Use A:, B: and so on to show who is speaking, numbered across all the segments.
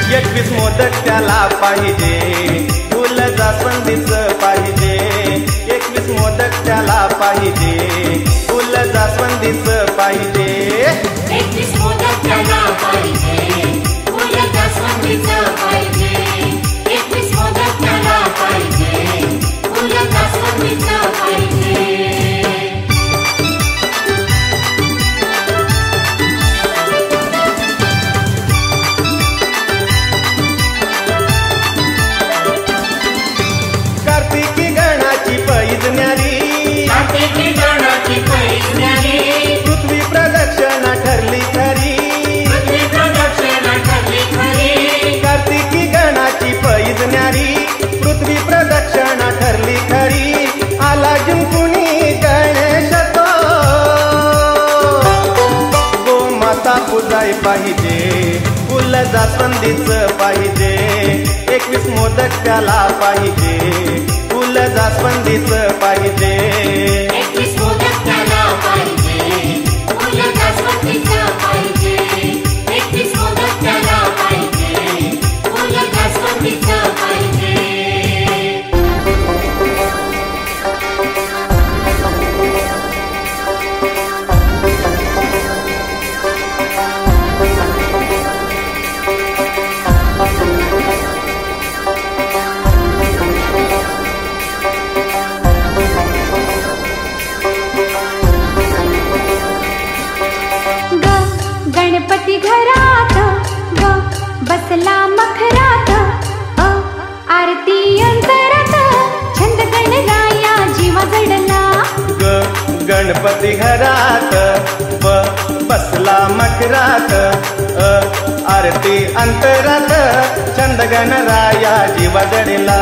A: 21 मोदक त्याला पाहिजे, फुल जास्वंदीचं पाहिजे. 21 मोदक त्याला पाहिजे, फुल जास्वंदीचं पाहिजे.
B: 21 मोदक त्याला पाहिजे, फुल जास्वंदीचं पाहिजे. 21 मोदक त्याला पाहिजे, फुल जास्वंदीचं पाहिजे.
A: कार्तिकी गणाची पैज न्यारी,
B: कार्तिकी गणाची पैज न्यारी.
A: पृथ्वी प्रदक्षिणा ठरली खरी,
B: पृथ्वी प्रदक्षिणा ठरली खरी.
A: कार्तिकी गणाची पैज न्यारी, पृथ्वी प्रदक्षिणा ठरली खरी. आला जिंकुनी गणेश तो, गोमाता पूजाय पाहिजे, फुल जास्वंदीचं पाहिजे. 21 मोदक त्याला पाहिजे, फुल जास्वंदीचं पाहिजे.
B: 21 मोदक त्याला पाहिजे, फुल जास्वंदीचं पाहिजे. 21 मोदक त्याला पाहिजे, फुल जास्वंदीचं पाहिजे.
C: गणपती घरात ग बसला मखरात, आरती अंतरात छंद गणराया जीवा जडला.
A: गणपती घरात बसला मकरात, आरती अंतरात छंद गणराया जीवा जडला.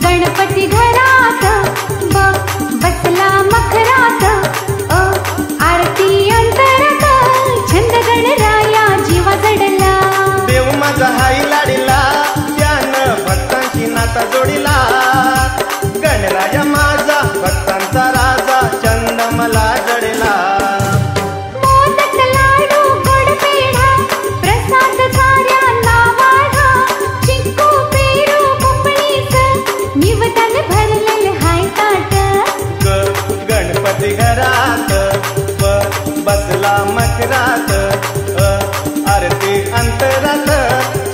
C: गणपती घरात बसला मखरात, आरती अंतरात छंद गणराया जीवा जडला.
A: देव माझा हाई लाडीला, त्यानं भक्तांची नाता जोडीला. गणराया माझा भक्तांचा राजा, छंद मला जडला.
C: मोदक लाडू गोड पेढा, प्रसाद साऱ्यांना वाढा. चिक्कू पेरू पोपळीचं निवदन भरलेलं हाय ताट.
A: गणपती घरात बसला मकरात, आरती अंतरात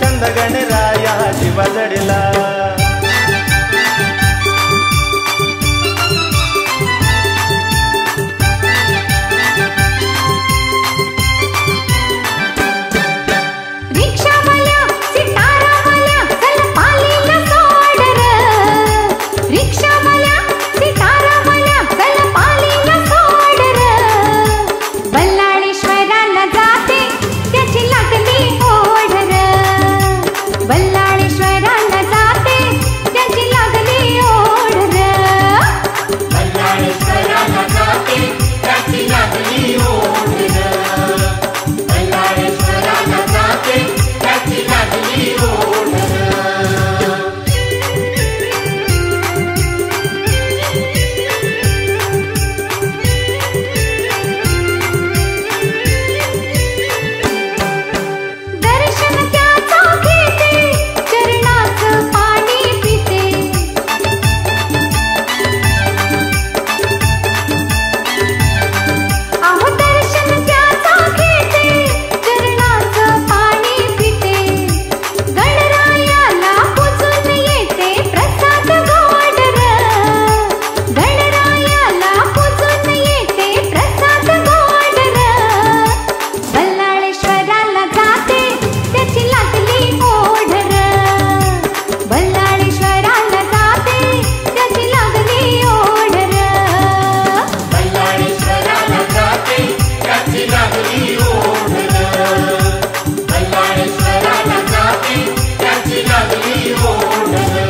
A: छंद गणराया जीवा जडला.
C: रिक्षावाल्या सितारावाल्या चल पालीला सोड र. रिक्षावाल्या सितारावाल्या चल पालीला सोड र. बल्लाळेश्वराला जाते त्याची लागली ओढ र. बल्लाळेश्वराला जाते त्याची लागली ओढ र.
B: बल्लाळेश्वराला जाते त्याची लागली ओढ र. बल्लाळेश्वराला जाते त्याची लागली ओढ र.
C: दर्शन त्याचं घेते, चरणाचं पाणी पिते. अहो दर्शन त्याचं घेते, चरणाचं पाणी पिते. गणरायाला पूजून येते प्रसाद गोड र. गणरायाला पूजून येते प्रसाद गोड र. बल्लाळेश्वराला जाते त्याची लागली ओढ र. बल्लाळेश्वराला जाते त्याची लागली ओढ र.
B: बल्लाळेश्वराला जाते त्याची लागली ओढ र. बल्लाळेश्वराला जाते त्याची लागली ओढ र.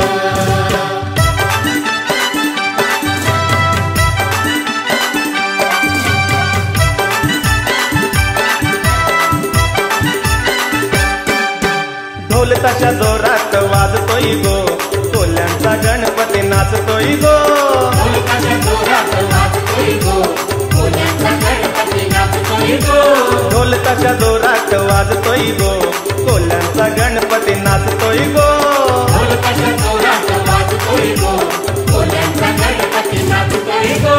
A: ढोल ताशा जोरात वाजतोय गो, कोल्ह्यांचा गणपती नाचतोय गो.
B: ढोलकाच्या जोरात वाजतोय गो, कोल्ह्यांचा गणपती नाचतोय गो.
A: ढोल कशा जोरात वाजतोय गो कोल्ह्यांचा गणपती नाचतोय गो
B: ढोल कशा जोरात वाजतोय गो कोल्ह्यांचा गणपती नाचतोय गो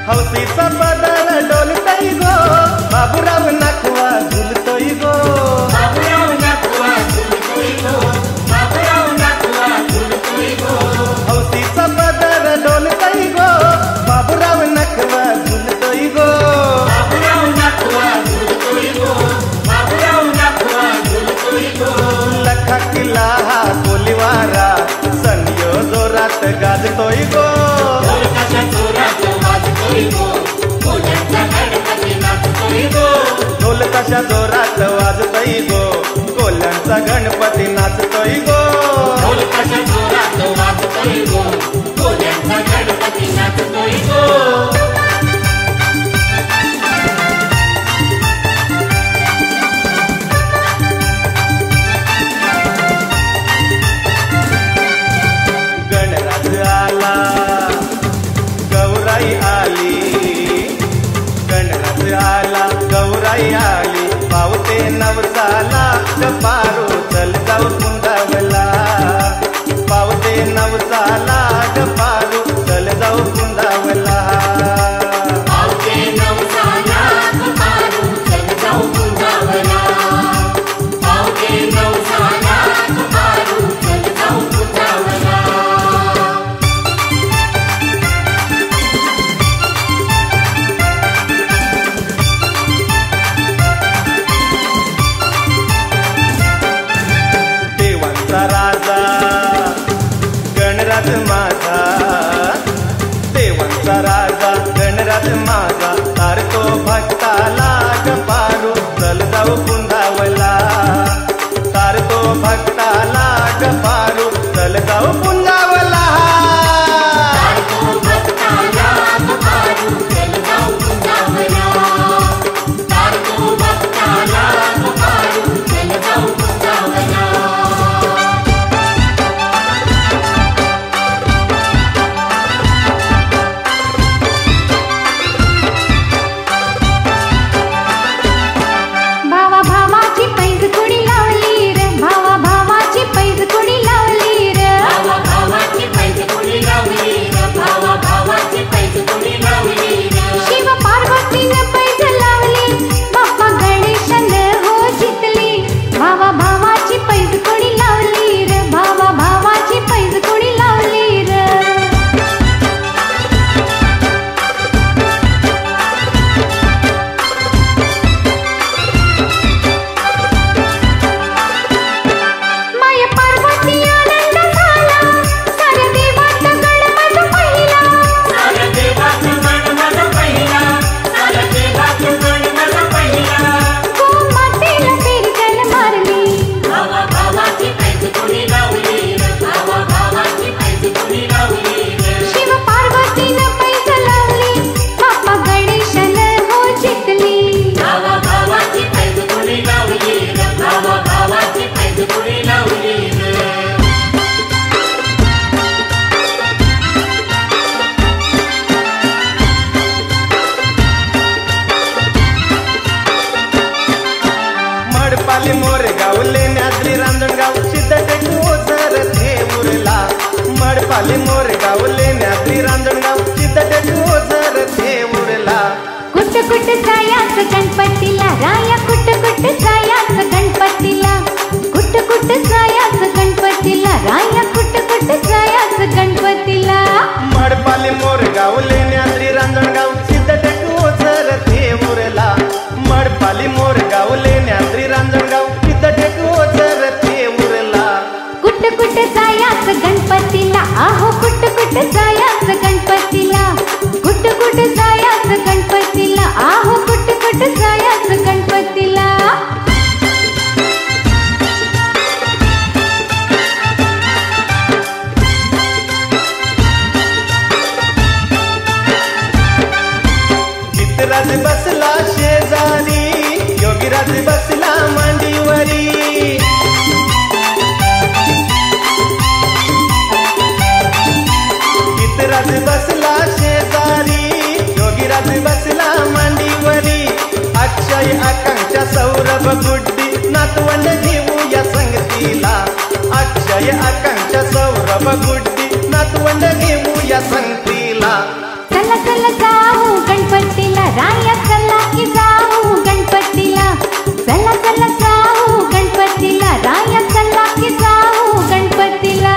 A: हौसीचा पदर डोलतोय गो बाबूराव नाखवा झुलतोय गो
B: बाबूराव नाखवा झुलतोय गो बाबूराव नाखवा झुलतोय गो
A: हौसीचा पदर डोलतोय गो बाबूराव नाखवा झुलतोय गो
B: बाबूराव नाखवा झुलतोय गो बाबूराव नाखवा झुलतोय गो
A: लखा किल्ला हा कोलीवारा सनियो जोरात गाजतोय गो
B: ढोल कशा जोरात वाजतोय गो कोल्ह्यांचा गणपती नाचतोय गो
A: ढोल कशा जोरात वाजतोय गो कोल्ह्यांचा गणपती नाचतोय गो
B: ढोल कशा जोरात वाजतोय गो कोल्ह्यांचा गणपती नाचतोय गो
A: गणराज आला गौराई आली गणराज आला गौराई आली पावते नवसाला गपारू चल जाऊ कुंदावला पावते नवसाला गपारू चल जाऊ कुंदावला
B: पावते नवसाला गपारू चल जाऊ कुंदावला पावते नवसाला गपारू चल जाऊ कुंदावला
A: देवांचा राजा गणराज माझा देवांचा राजा गणराज माझा तारतो भक्ताला गपारू चल जाऊ कुंदावला तारतो भक्ताला गपारू चल जाऊ कुंदावला
B: तारतो भक्ताला गपारू चल जाऊ कुंदावला तारतो भक्ताला गपारू चल जाऊ कुंदावला
C: भावा भावाची पैज थोडी लावली रे भावा भावा
A: योगीराज बसला शेजारी, योगीराज बसला मांडीवरी, अक्षय आकांक्षा सौरभ गुड्डी नातवंड घेऊ या संगतीला, अक्षय आकांक्षा सौरभ गुड्डी नातवंड घेऊ या संगतीला.
C: चला चला जाऊ गणपतीला राया, चला की जाऊ गणपतीला, चला चला जाऊ गणपतीला राया, चला की जाऊ गणपतीला.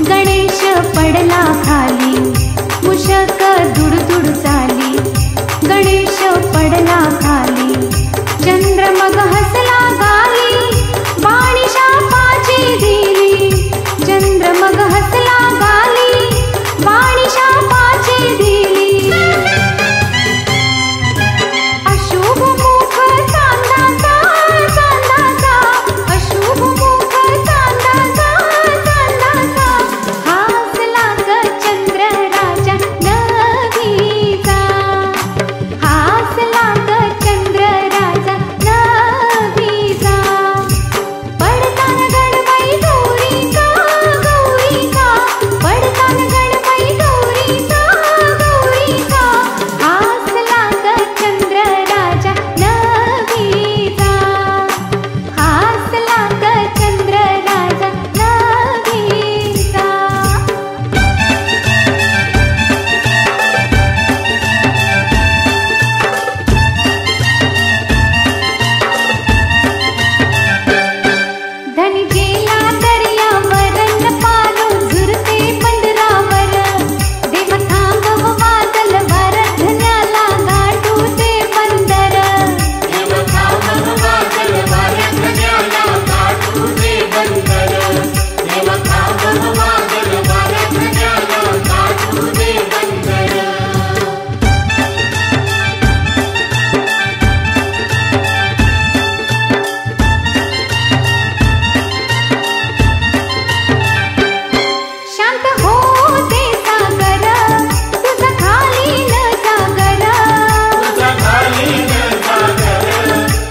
C: गणेश पडला खाली, मुशक दुडदुड चाली, गणेश पडला खाली, चंद्र मग हसला गाली, बाणी शापाची दिली, चंद्र मग हसला गाली, बाणी शापाची दिली. अशुभ मुख चांदाचा, चांदाचा, अशुभ मुख चांदाचा, चांदाचा, हासला ग चंद्र राजा नभीचा, हासला ग चंद्र राजा नभीचा. पडतान गणबाई गौरीचा, गौरीचा, पडतान गणबाई गौरीचा, गौरीचा, हासला ग चंद्र राजा नभीचा, हासला ग चंद्र राजा नभीचा. धनी गेला दर्यावर न पालो झुरते बंदरावर, देव थांबव वादलवर, धन्याला गाठू ते बंदर.
B: देव थांबव वादलवर, धन्याला गाठू ते बंदर, देव थांबव वादलवर, धन्याला गाठू ते बंदर.
C: शांत होते सागर, तुझा खाली न सागर,
B: तुझा खाली न सागर,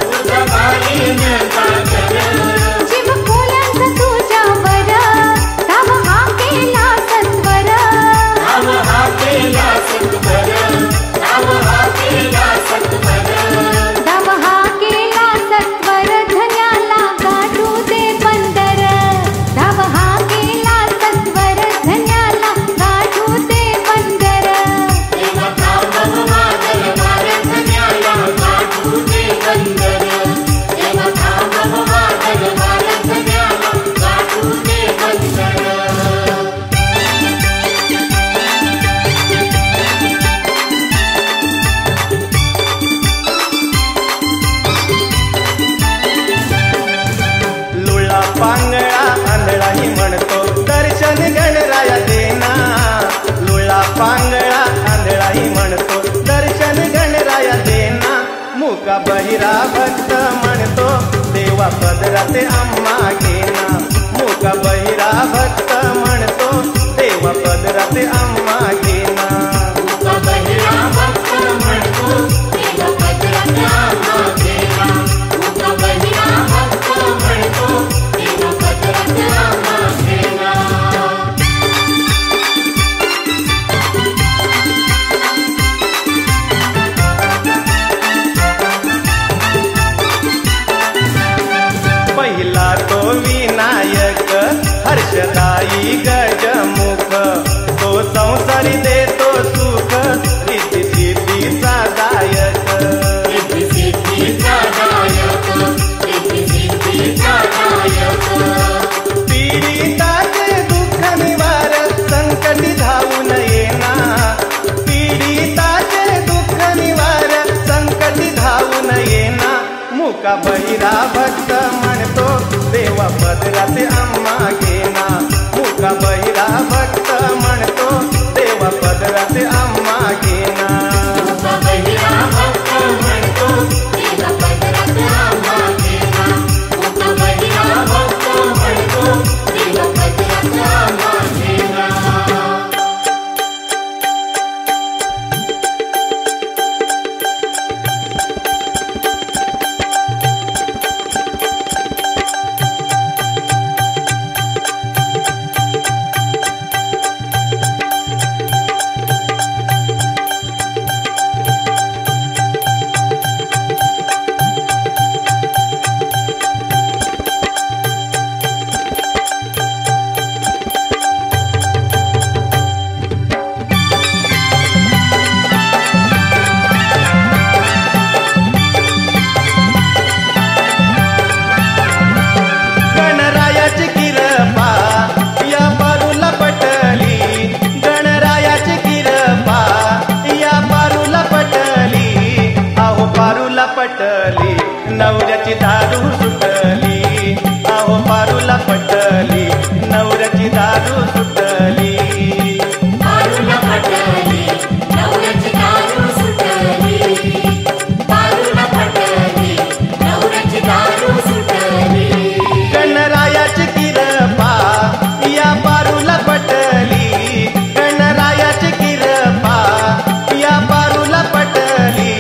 B: तुझा खाली न सागर.
C: जीव खोल्यांचा तुझ्यावर, दाव हा केला सत्वर,
B: राम हा केला सत्वर, राम हा केला सत्वर.
C: दाव हा केला सत्वर, धन्याला गाठू ते बंदर, दाव हा केला सत्वर, धन्याला गाठू ते बंदर.
B: देव थांबव वादलवर, धन्याला गाठू ते बंदर, देव थांबव वादलवर, धन्याला गाठू ते बंदर.
A: लुळा पांगळा आंधळाही म्हणतो दर्शन गणराया देना, लुळा पांगळा आंधळाही म्हणतो दर्शन गणराया देना. मुका बहिरा भक्त म्हणतो देवा पदराते आम्हा घेना, मुका बहिरा भक्त म्हणतो देवा पदराते आम्हा घेना.
B: मुका बहिरा भक्त म्हणतो देव पदरात आम्हा घेना, मुका बहिरा भक्त म्हणतो देव पदरात आम्हा घेना.
A: पहिला तो विनायक यशदायी गजमुख तो संसारी देतो सुख रिद्धी सिद्धीचा दायक
B: रिद्धी सिद्धीचा दायक रिद्धी सिद्धीचा दायक
A: पीडिताचे दुःख निवार संकटी धावून येना पीडिताचे दुःख निवार संकटी धावून येना मुका बहिरा भक्त म्हणतो देवा पदराचे आम्हा घेना मुका बहिरा भक्त म्हणतो देवा पदराचे आम्हा घेना
B: मुका बहिरा भक्त म्हणतो देवा पदराचे आम्हा घेना मुका बहिरा भक्त म्हणतो देवा पदराचे आम्हा घेना
A: गणरायाची किरपा या पारूला पटली गणरायाची किरपा या पारूला पटली आहो पारूला पटली नवऱ्याची दारू सुटली आहो पारूला पटली नवऱ्याची दारू सुटली
B: पारूला पटली नवऱ्याची दारू सुटली पारूला पटली नवऱ्याची दारू सुटली
A: गणरायाची किरपा या पारूला पटली गणरायाची किरपा या पारूला पटली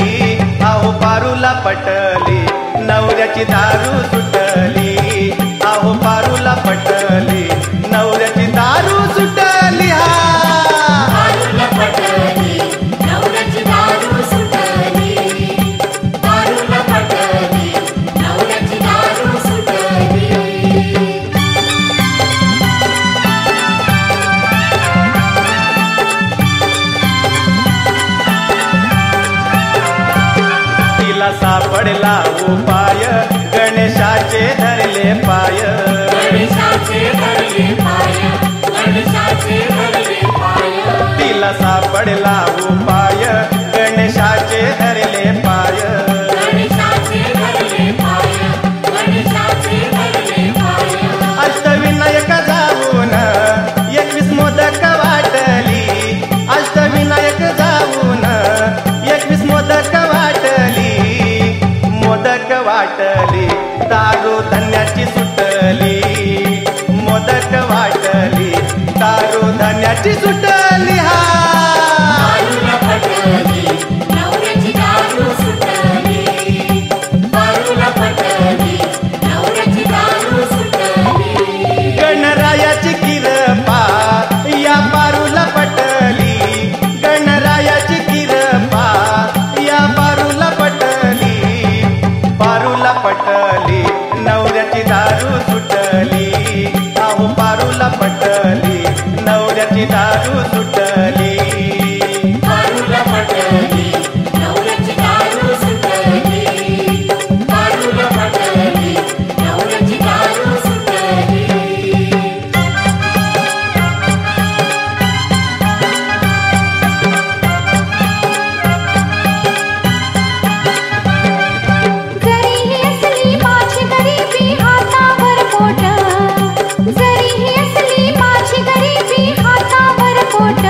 A: आहो पारूला पटली नवऱ्याची दारू सुटली आहो पारूला पटली नवऱ्याची दारू सुटली
B: पारूला पटली नवऱ्याची दारू सुटली पारूला पटली नवऱ्याची दारू सुटली
A: तिला सापडला उपाय गणेशाचे धरले पाय
B: गणेशाचे धरले पाय गणेशाचे धरले पाय
A: तिला सापडला उपाय गणेशाचे धरले पाय
B: गणेशाचे धरले पाय गणेशाचे धरले पाय
A: अष्टविनायक जाऊन 21 मोदक वाटली अष्टविनायक जाऊन 21 मोदक वाटली मोदक वाटली दारू धन्याची सुटली मोदक वाटली दारू धन्याची सुटली
B: पारूला पटली नवऱ्याची दारू सुटली पारूला पटली नवऱ्याची दारू सुटली
A: गणरायाची किरपा या पारूला पटली गणरायाची किरपा या पारूला पटली नवऱ्याची दारू सुटली आहो पारूला पटली नवऱ्याची दारू सुटली
B: पारूला पटली नवऱ्याची दारू सुटली पारूला पटली नवऱ्याची दारू सुटली
C: जरी ही असली माझी गरिबी हातावर पोट जरी ही असली माझी गरिबी हातावर पोट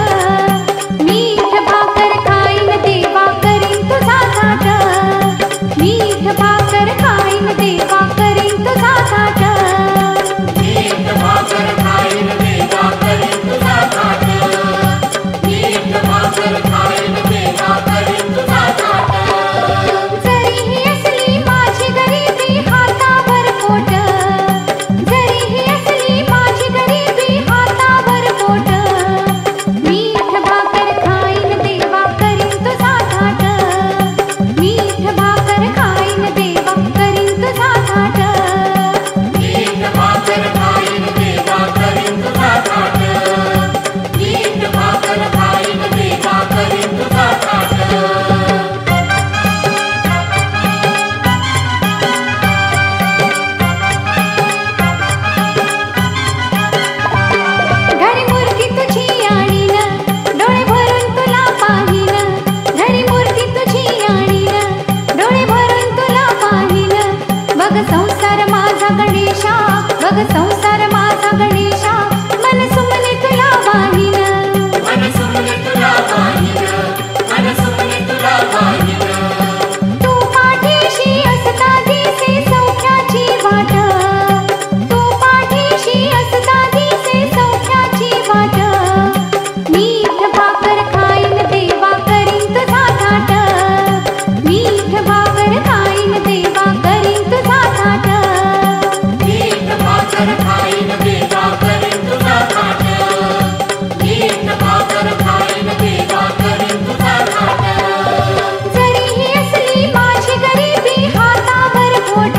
C: बघ संसार माझा गणेशा मन सुमने तुला वाहिन
B: मन सुमने तुला वाहिन मन सुमने तुला वाहिन
C: तू पाठीशी असता दिसे सौख्याची वाट तू पाठीशी असता दिसे सौख्याची वाट मीठ भाकर खाईन देवा करीन तुझा थाट मीठ भाकर खाईन देवा करीन तुझा थाट
B: मीठ भाकर खाईन देवा करीन तुझा थाट मीठ भाकर खाईन देवा करीन तुझा थाट
C: जरीही असली माझी गरिबी हातावर बोट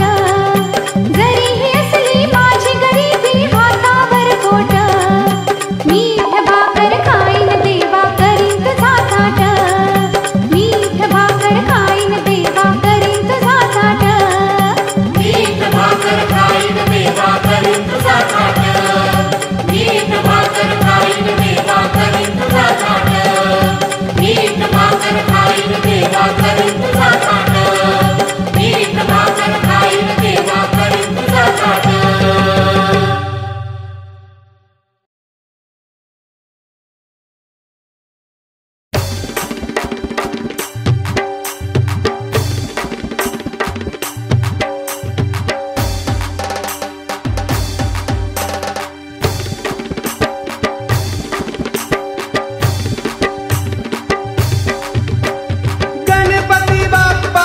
C: जरीही असली माझी गरिबी हातावर बोट मीठ भाकर खाईन देवा करीन तुझा थाट मीठ भाकर खाईन देवा करीन तुझा थाट
B: मीठ भाकर खाईन देवा करीन तुझा थाट मीठ भाकर खाईन देवा करीन तुझा थाट मीठ भाकर खाईन देवा करीन तुझा थाट मीठ भाकर खाईन देवा करीन तुझा थाट
A: गणपती बाप्पा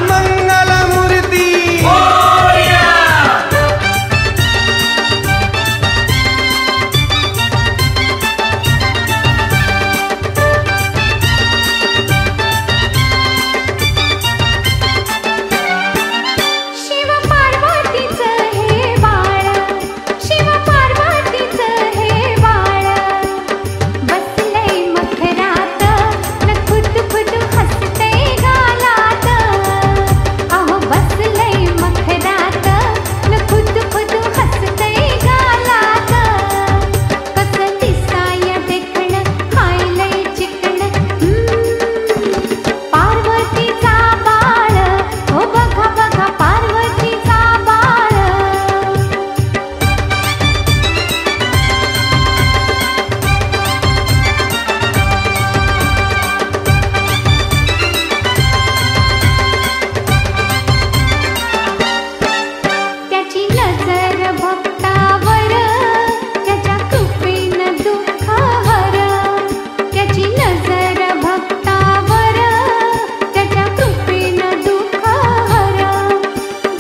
A: मंगलमूर्ती
C: शिव पार्वतीचं हे बाळ शिव पार्वतीचं हे बाळ बसलंय मखरात न खुद खुद हसतंय गालात अहो बसलंय मखरात न खुद खुद हसतंय गालात कसं दिसाया देखणं खायलंय चिकणं पार्वतीचा बाळ हो बघा बघा पार्वतीचा बाळ त्याची नजर भक्तावर त्याच्या कृपेनं दुःख हर त्याची नजर भक्तावर त्याच्या कृपेनं दुःख हर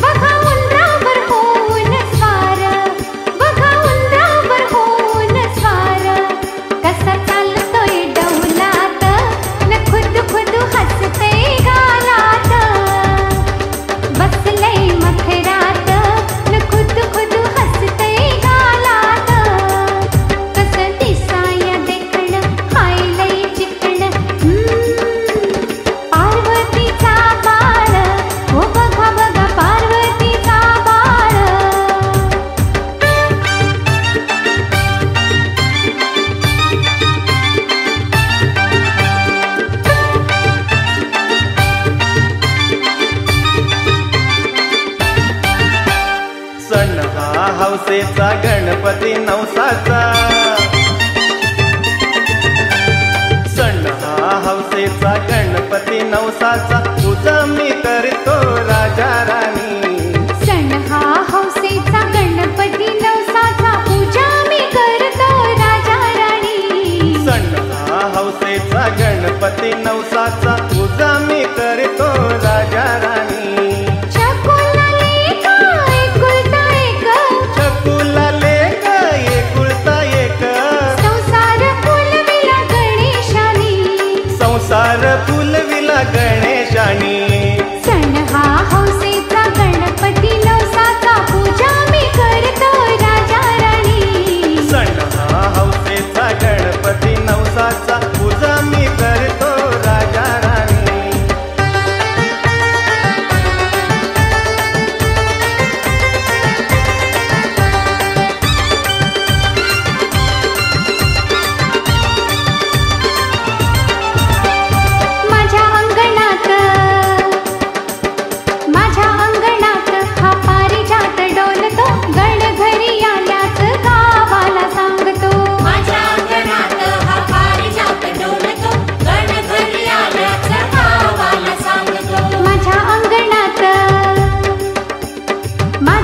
C: बघा उंदरावर होऊन स्वार बघा उंदरावर होऊन स्वार कसा चालतोय डौलात न खुद खुद हसतंय गालात बसलंय मखरात न खुद खुद हसतंय गालात कसं दिसाया देखणं खायलंय चिकणं पार्वतीचा बाळ हो बघा बघा पार्वतीचा बाळ
A: सण हा हौसेचा गणपती नवसाचा सण हा हौसेचा गणपती नवसाचा पूजा मी करतो राजा राणी
C: सण हा हौसेचा गणपती नवसाचा पूजा मी करतो राजा राणी
A: सण हा हौसेचा गणपती नवसाचा पूजा मी करतो राजा राणी
C: छकुला लेका एकुलता एक
A: छकुला लेक एकुलता एक
C: संसार फुलविला गणेशानी
A: संसार फुलविला गणेशानी
C: सण हा हौसेचा गणपती नवसाचा पूजा मी करतो राजा राणी
A: सण हा हौसेचा गणपती नवसाचा पूजा मी करतो राजा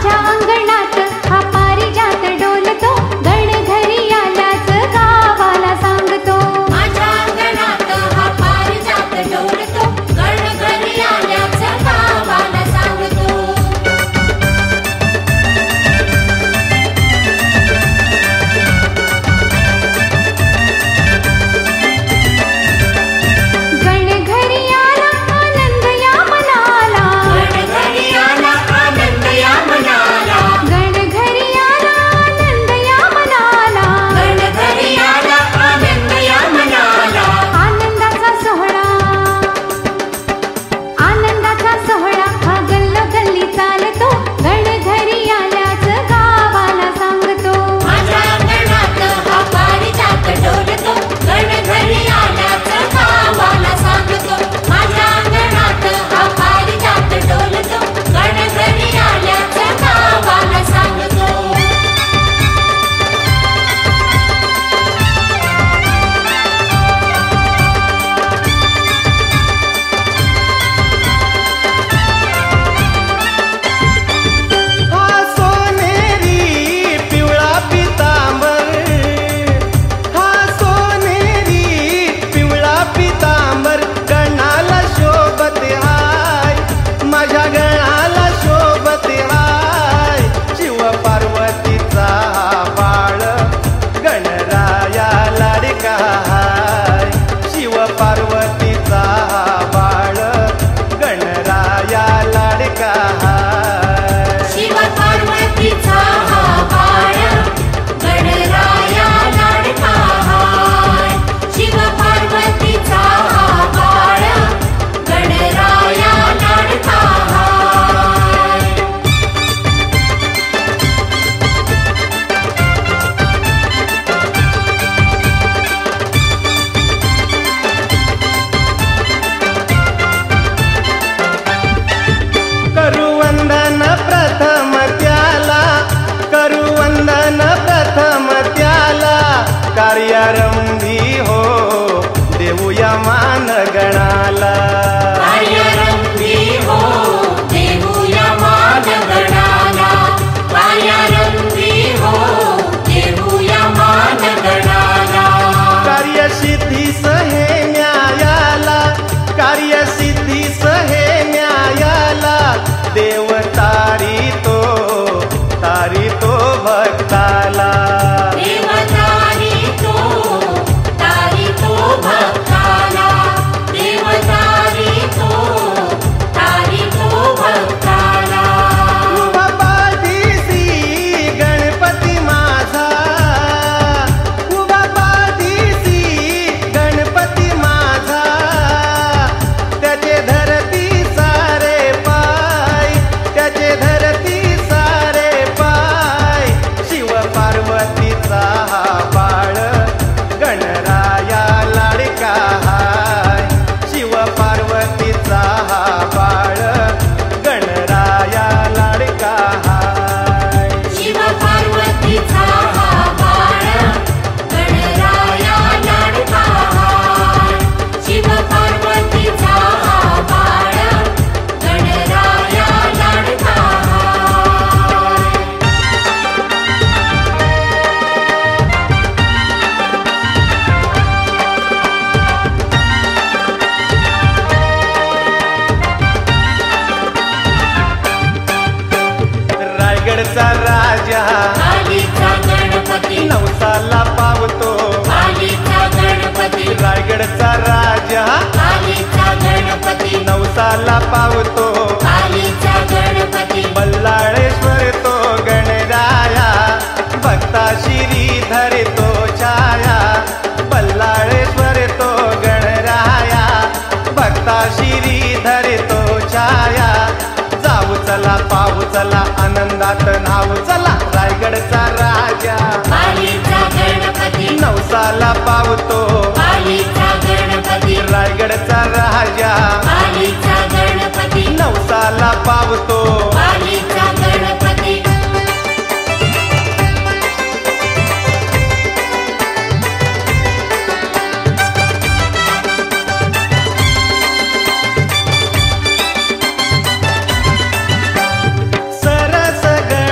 C: माझ्या अंगणात हा पारिजात डोलतो, गण घरी आल्याच गावाला सांगतो.
B: माझ्या अंगणात हा पारिजात डोलतो, गण घरी आल्याच गावाला सांगतो.
C: गण घरी आला आनंद या मनाला,
B: गण घरी आला आनंद या मनाला,
C: गण घरी आला आनंद या मनाला.
B: गण घरी आला आनंद या मनाला.
C: आनंदाचा सोहळा, आनंदाचा सोहळा हा गल्लोगल्ली चालतो, गण घरी आल्याच गावाला सांगतो.
B: माझ्या अंगणात हा पारिजात डोलतो, गण घरी आल्याच गावाला सांगतो. माझ्या अंगणात हा पारिजात डोलतो, गण घरी आल्याच गावाला सांगतो.
A: हा सोनेरी पिवळा पितांबर, हा सोनेरी पिवळा पितांबर गणाला शोभत हाय, माझ्या गणाला शोभत हाय. शिव पार्वतीचा हा बाळ गणराया लाडका हाय, शिव पार्वतीचा हा बाळ गणराया लाडका हाय.
B: शिव पार्वतीचा हा बाळ गणराया लाडका हाय. शिव पार्वतीचा हा बाळ गणराया लाडका हाय.
A: करू वंदन प्रथम त्याला, करू वंदन प्रथम त्याला, कार्यारंभी हो देऊया मान गणाला.
B: कार्यारंभी हो देऊया मान गणाला. कार्यारंभी हो देऊया मान गणाला.
A: कार्यसिद्धीस हे न्यायाला, कार्यसिद्धीस हे न्यायाला, देव तारितो भक्ताला.
B: देवतारी तो भक्ताला. देवतारी तो भक्ताला.
A: उभा पाठीसी गणपती माझा, उभा पाठीसी गणपती माझा, त्याचे धरती सारे पाय, त्याचे धरती सारे पाय. शिव पार्वतीचा हा बाळ गणराया लाडका हाय, शिव पार्वतीचा हा बाळ गणराया लाडका हाय.
B: शिव पार्वतीचा हा बाळ गणराया लाडका हाय. शिव पार्वतीचा हा बाळ गणराया लाडका हाय.
A: रायगडचा राजा
B: पालीचा गणपती,
A: नवसाला पावतो,
B: पालीचा गणपती,
A: रायगडचा राजा
B: पालीचा गणपती,
A: नवसाला पावतो,
B: पालीचा गणपती.
A: बल्लाळेश्वर तो गणराया, भक्ता श्रीधर तो छाया. बल्लाळेश्वर तो गणराया, भक्ता श्रीधर तो छाया. जाऊ चला पाहू चला आनंदात न्हाऊ चला, रायगडचा राजा
B: पालीचा गणपती,
A: नवसाला पावतो,
B: पालीचा गणपती,
A: रायगडचा राजा
B: पालीचा गणपती,
A: नवसाला पावतो.
B: पालीचा गणपती.
A: सरस गण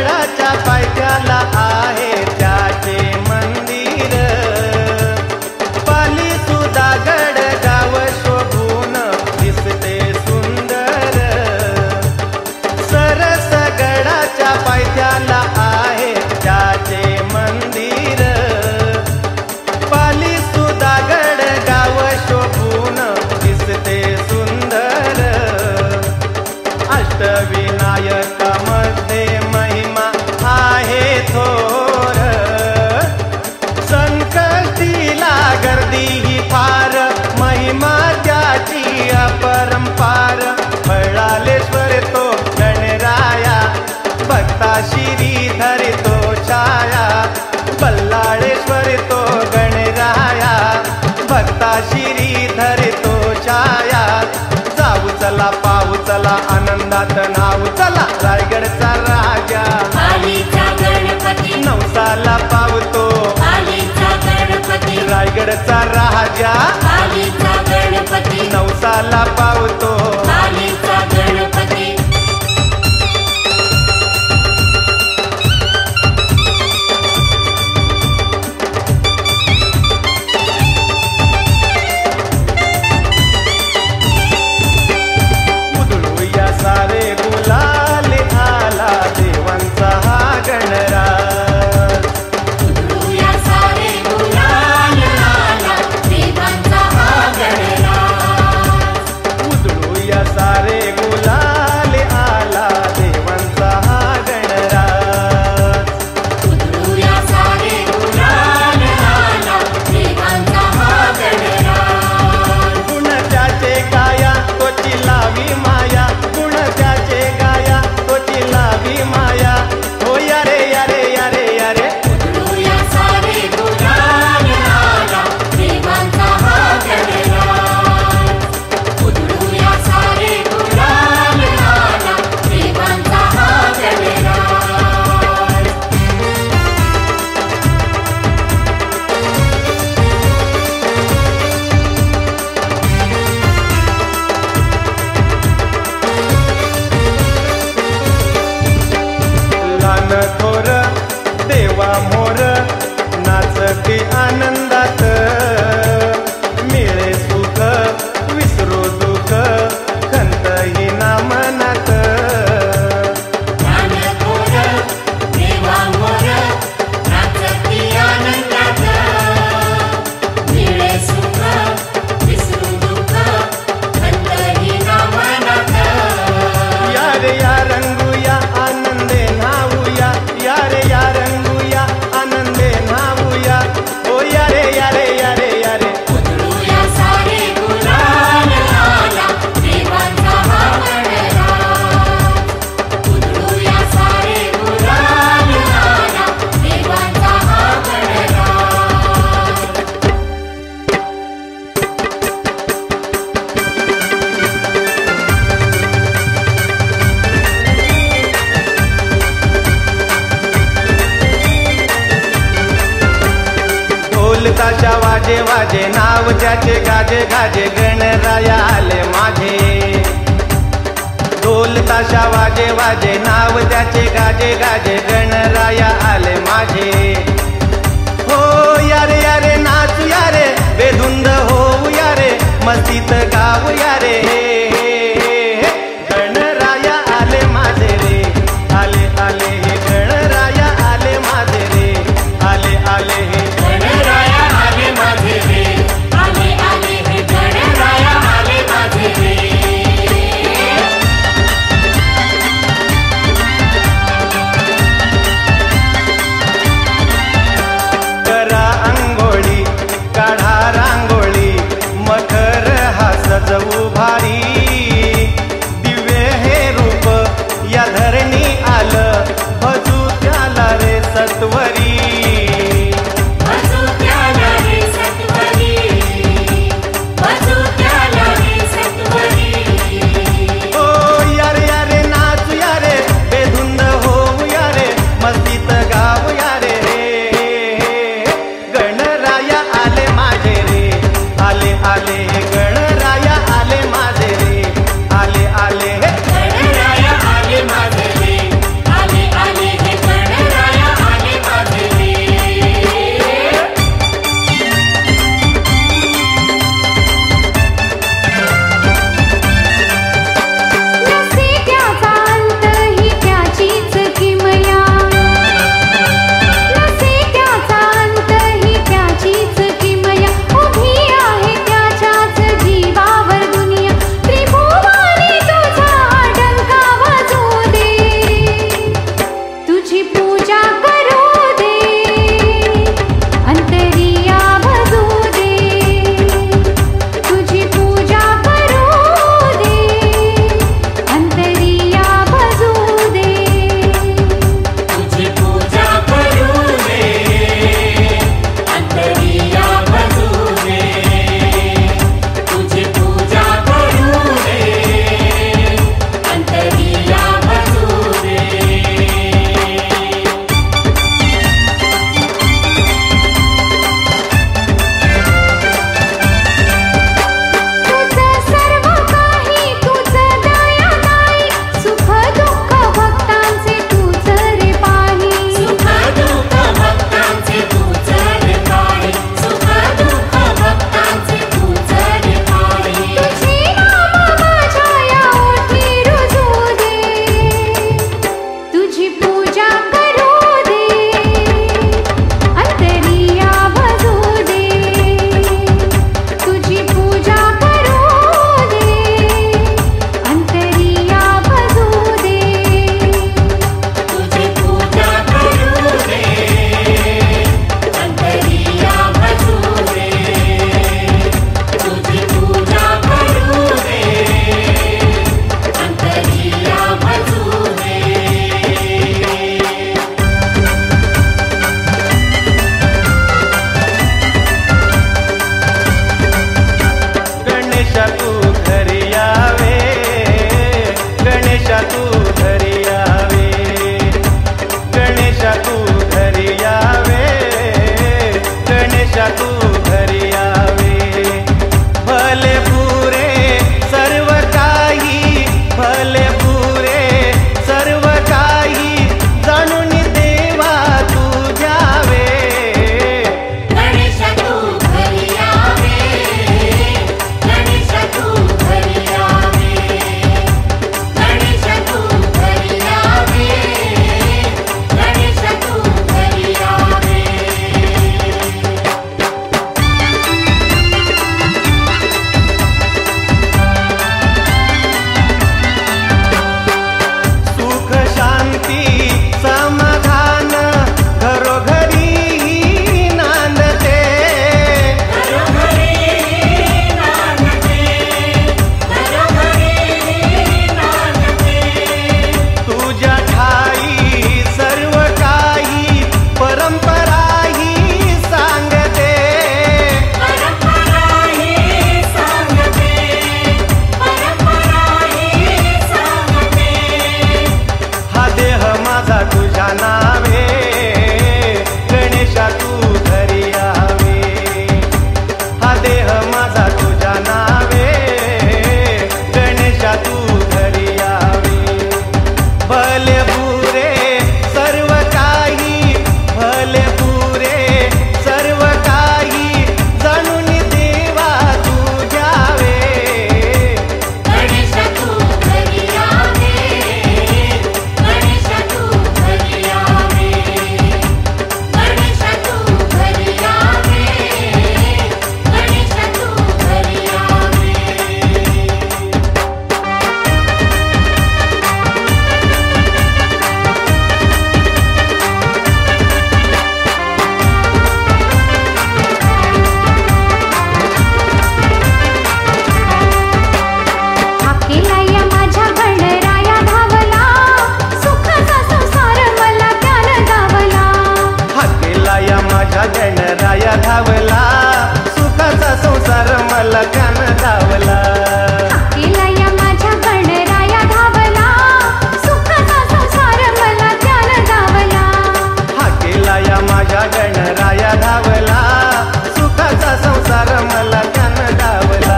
A: विठ्ठला आहे त्याचे मंदिर पाली सुधागड गाव शोभून दिसते सुंदर अष्टविनायकामध्ये महिमा आहे थोर संकष्टीला गर्दी ही फार महिमा त्याची अपरंपार फळालेश्वर तो गणराया भक्ता श्रीधर तो छाया बल्लाळेश्वर तो गणराया भक्ता श्रीधर तो छाया जाऊ चला पाहू चला आनंदात नाव चला रायगडचा राजा
B: पालीचा गणपती
A: नवसाला पावतो
B: पालीचा गणपती
A: रायगडचा राजा
B: पालीचा गणपती
A: नवसाला पावतो
B: पालीचा गणपती
A: उधळूया सारे गुलाल आला देवांचा हा गणराज
B: उधळूया सारे गुलाल आला देवांचा हा गणराज
A: उधळूया सारे गुलाल आला देवांचा हा गणराज
B: उधळूया सारे गुलाल आला देवांचा हा गणराज
A: गुण त्याचे गाया तोची लावी माया गुण त्याचे गाया तोची लावी माया हो यारे यारे यारे यारे
B: उधळूया सारे गुलाल आला देवांचा हा गणराज उधळूया सारे गुलाल आला देवांचा हा गणराज
A: लहान थोर देवा मोर नाचती आनंदात मिळे सुख विसरू दुःख खंतही ना मनात
B: ज्ञानथोर देवा मोर नाचती आनंदात मिळे सुख विसरू दुःख खंतही ना मनात
A: या रे या रंगूया आनंदे न्हाऊया या रे या रंगूया आनंदे न्हाऊया ओ या रे या रे या रे या रे
B: उधळूया सारे गुलाल आला देवांचा हा गणराज उधळूया सारे गुलाल आला देवांचा हा गणराज
A: ढोल ताशा वाजे वाजे नाव त्याचे गाजे गाजे गणराया आले माझे ढोल ताशा वाजे वाजे नाव त्याचे गाजे गाजे गणराया आले माझे हो यारे यारे नाचू यारे बेधुंद होऊ यारे मस्तीत गाऊ यारे गणराया आले माझे रे आले आले हे गणराया आले माझे रे आले आले हे
B: गणराया आले माझे रे आले आले हे गणराया आले माझे रे
C: पूजा करू दे, अंतरिया भजू दे, तुझी पूजा करू दे, अंतरिया भजू दे,
B: तुझी पूजा करू दे, अंतरिया भजू दे, तुझी पूजा करू दे, अंतरिया भजू दे.
C: तुझं सर्व काही तुझं दयादायी, सुख दुःख भक्तांचे तुझं रे पाही,
B: सुख दुःख भक्तांचे तुझं रे पाही, सुख दुःख भक्तांचे तुझं रे पाही.
C: तुझे नाम माझ्या या ओठी रुजू दे, तुझी पूजा करू दे, अंतरिया भजू दे, तुझी पूजा करू दे, अंतरिया भजू दे,
B: तुझी पूजा करू दे, अंतरिया भजू दे, तुझी पूजा करू दे, अंतरिया भजू दे.
A: गणेशा तू घरी यावे, गणेशा तू घरी यावे, गणेशा तू घरी यावे, गणेशा तू घरी यावे. भले पुरे सर्व काही, भले पुरे सर्व काही, जाणून देवा तुझ्यावे.
B: गणेश तू घरी यावे, गणेश तू घरी यावे, गणेश तू घरी यावे, गणेश तू घरी यावे.
A: सुख शांती समाधान घरोघरी नांदते,
B: घरोघरी नांदते, घरोघरी नांदते.
A: तुझ्या ठाई सर्व काही परंपरा ही सांगते.
B: परंपरा ही सांगते, परंपरा ही सांगते.
A: हा देह माझा तुझ्या नावे, गणेशा तू घरी यावे. हा देह माझा तुझ्या नावे, गणेशा तू घरी यावे. भले पुरे सर्व काही, भले पुरे सर्व काही, जाणून देवा तुझ्यावे.
B: गणेश तू घरी यावे, गणेश तू घरी यावे, गणेश तू घरी यावे, गणेश तू घरी यावे.
C: हाकेला या माझ्या गणराया धावला, सुखाचा संसार मला त्यानं दावला.
A: हाकेला या माझ्या गणराया धावला, सुखाचा संसार मला त्यानं धावला.
C: हाकेला या माझ्या गणराया धावला, सुखाचा संसार मला त्यानं दावला.
A: हाकेला या माझ्या गणराया धावला, सुखाचा संसार मला त्यानं धावला.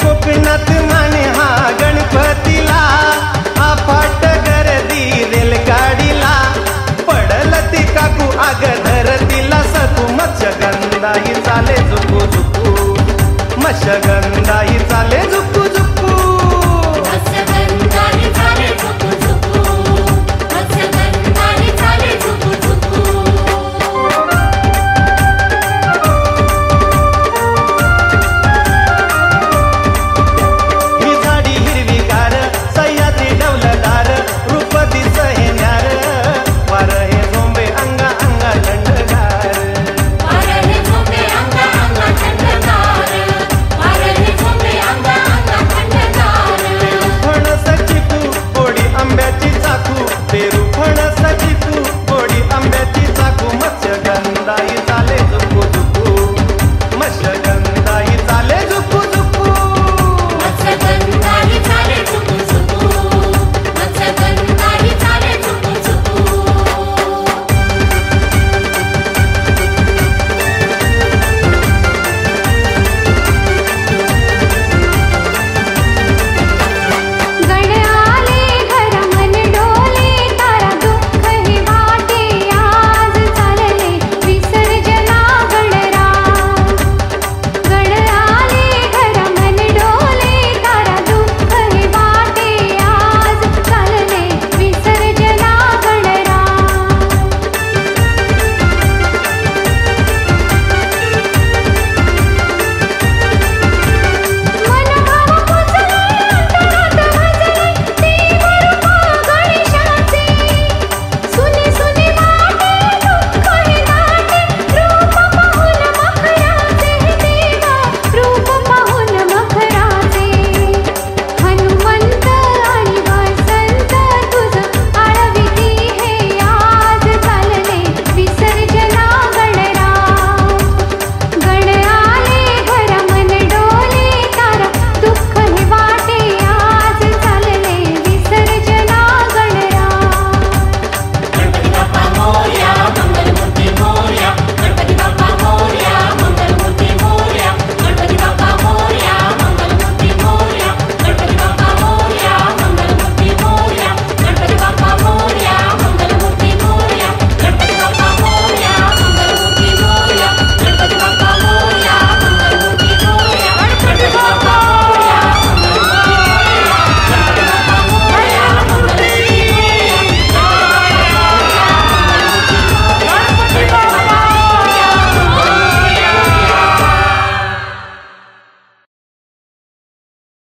A: कोकणात माने हा गणपतीला, अफाट गर्दी रेलगाडीला, पडल ती काकू आग धरतीला सकू. मत्स्यगंधाही चाले झुकू झुकू, मत्स्यगंधाही चाले